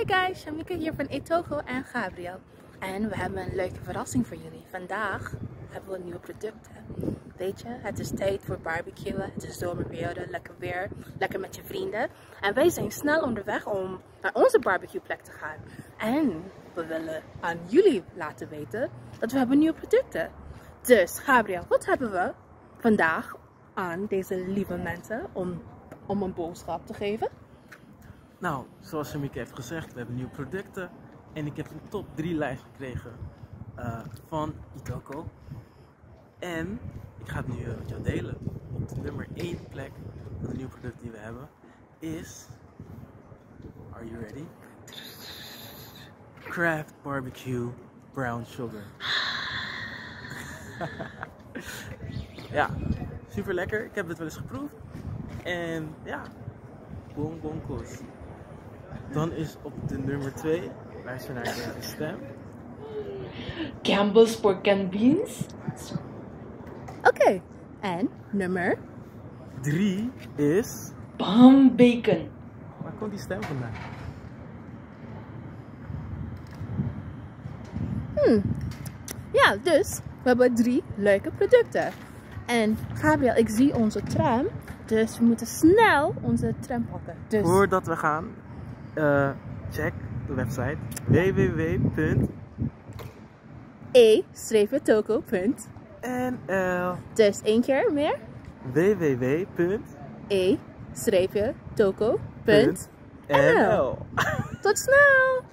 guys, Shamika hier van Etogo en Gabriel. En we hebben een leuke verrassing voor jullie. Vandaag hebben we nieuwe producten. Weet je, het is tijd voor barbecuen. Het is zomerperiode, lekker weer, lekker met je vrienden. En wij zijn snel onderweg om naar onze barbecueplek te gaan. En we willen aan jullie laten weten dat we hebben nieuwe producten. Dus Gabriel, wat hebben we vandaag aan deze lieve mensen om een boodschap te geven? Nou, zoals Shamika heeft gezegd, we hebben nieuwe producten. En ik heb een top 3 lijst gekregen van Etogo. En ik ga het nu met jou delen. Op de nummer 1 plek van de nieuwe producten die we hebben is... Are you ready? Kraft Barbecue Brown Sugar. Ja, super lekker. Ik heb het wel eens geproefd. En ja, boom boom koos. Dan is op de nummer 2, luister naar deze stem. Campbell's Pork and Beans. Oké, en nummer 3 is... Bam Bacon. Waar komt die stem vandaan? Ja, dus we hebben 3 leuke producten. En Gabriel, ik zie onze tram, dus we moeten snel onze tram pakken. Dus... Voordat we gaan, check de website e-togo.nl. Dus 1 keer meer. www.e-togo.nl. e-togo.nl. Tot snel!